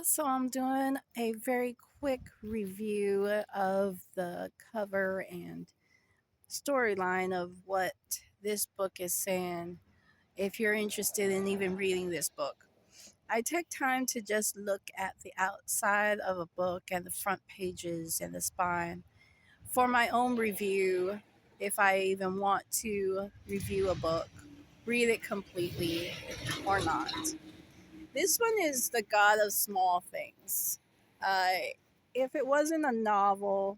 So I'm doing a very quick review of the cover and storyline of what this book is saying. If you're interested in even reading this book, I take time to just look at the outside of a book and the front pages and the spine for my own review. If I even want to review a book, read it completely or not. This one is The God of Small Things. If it wasn't a novel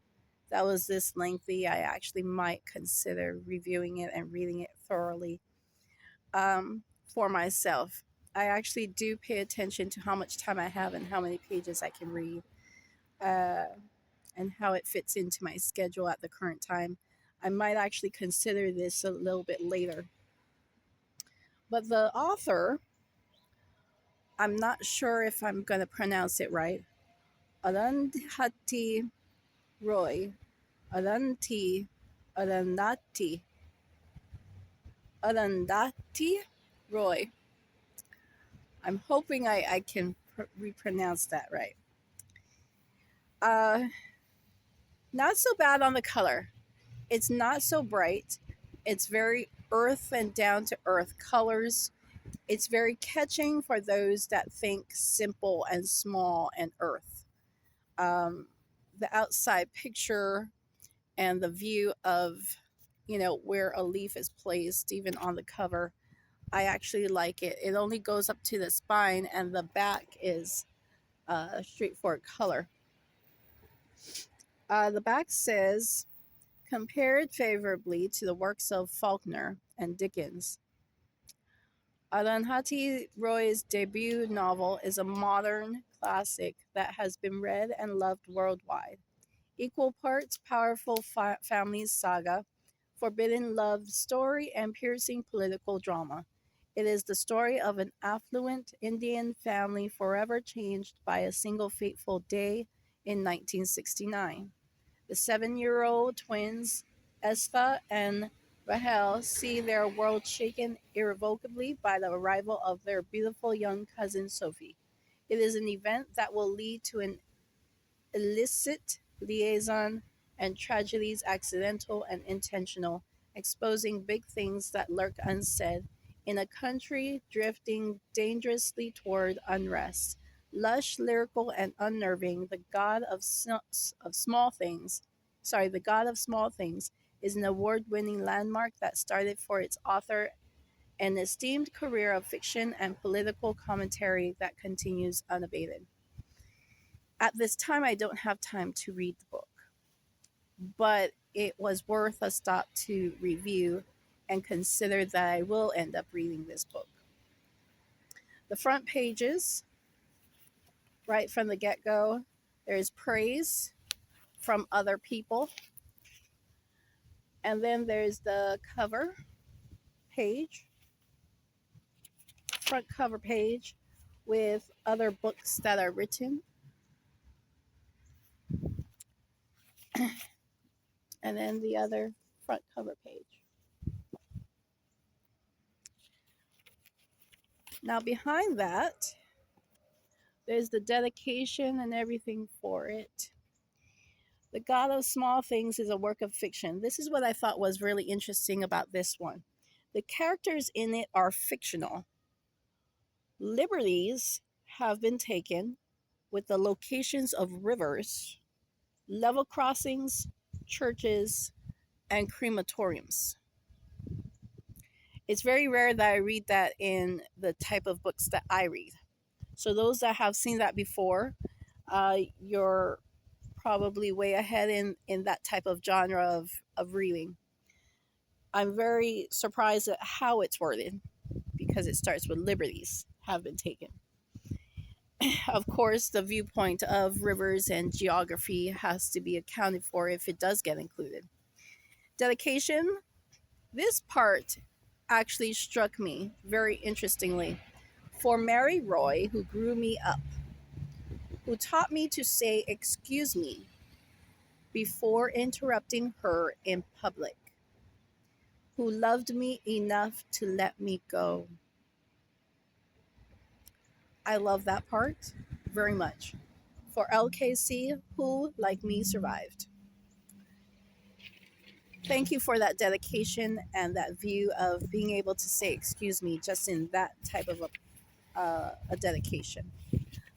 that was this lengthy, I actually might consider reviewing it and reading it thoroughly for myself. I actually do pay attention to how much time I have and how many pages I can read, uh, and how it fits into my schedule at the current time. I might actually consider this a little bit later. But the author, I'm not sure if I'm going to pronounce it right. Arundhati Roy, Arunti, Arundhati, Arundhati Roy. I'm hoping I can repronounce that right. Uh, Not so bad on the color. It's not so bright. It's very earth and down to earth colors. It's very catching for those that think simple and small and earth. Um, the outside picture and the view of where a leaf is placed even on the cover, I actually like it. It only goes up to the spine and the back is a straightforward color. The back says, compared favorably to the works of Faulkner and Dickens, Arundhati Roy's debut novel is a modern classic that has been read and loved worldwide. Equal parts powerful family saga, forbidden love story, and piercing political drama. It is the story of an affluent Indian family forever changed by a single fateful day in 1969. The 7-year-old twins, Estha and Rahel, see their world shaken irrevocably by the arrival of their beautiful young cousin Sophie. It is an event that will lead to an illicit liaison and tragedies accidental and intentional, exposing big things that lurk unsaid in a country drifting dangerously toward unrest. Lush, lyrical, and unnerving, the God of Small Things, is an award-winning landmark that started for its author an esteemed career of fiction and political commentary that continues unabated. At this time, I don't have time to read the book, but it was worth a stop to review and consider that I will end up reading this book. The front pages, right from the get go, there's praise from other people, and then there's the cover page, front cover page with other books that are written, and then the other front cover page. Now, behind that, there's the dedication and everything for it. The God of Small Things is a work of fiction. This is what I thought was really interesting about this one. The characters in it are fictional. Liberties have been taken with the locations of rivers, level crossings, churches, and crematoriums. It's very rare that I read that in the type of books that I read. So, those that have seen that before, you're probably way ahead in that type of genre of reading. I'm very surprised at how it's worded because it starts with liberties have been taken. Of course, the viewpoint of rivers and geography has to be accounted for if it does get included. Dedication. This part actually struck me very interestingly. For Mary Roy, who grew me up, who taught me to say excuse me before interrupting her in public, who loved me enough to let me go. I love that part very much. For LKC, who, like me, survived. Thank you for that dedication and that view of being able to say excuse me just in that type of a dedication.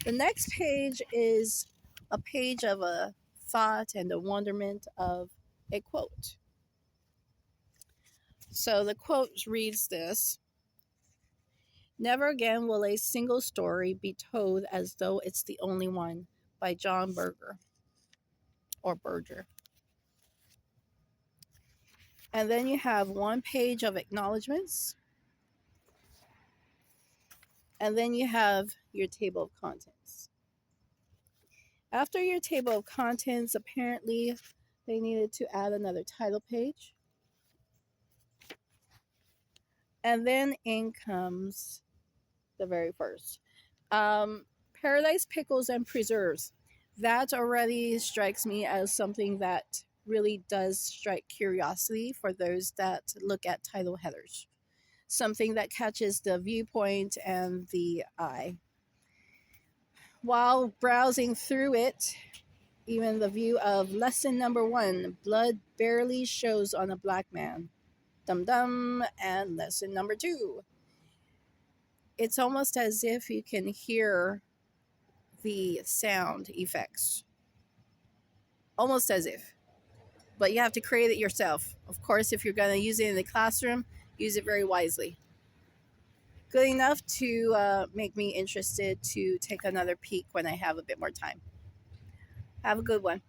The next page is a page of a thought and a wonderment of a quote. So the quote reads this: "Never again will a single story be told as though it's the only one," by John Berger or Berger. And then you have one page of acknowledgments, and then you have your table of contents. After your table of contents, apparently they needed to add another title page. And then in comes the very first. Paradise Pickles and Preserves. That already strikes me as something that really does strike curiosity for those that look at title headers. Something that catches the viewpoint and the eye. While browsing through it, even the view of lesson number 1, blood barely shows on a black man. Dum dum. And lesson number 2. It's almost as if you can hear the sound effects. Almost as if. But you have to create it yourself. Of course, if you're going to use it in the classroom, use it very wisely. Good enough to make me interested to take another peek when I have a bit more time. Have a good one.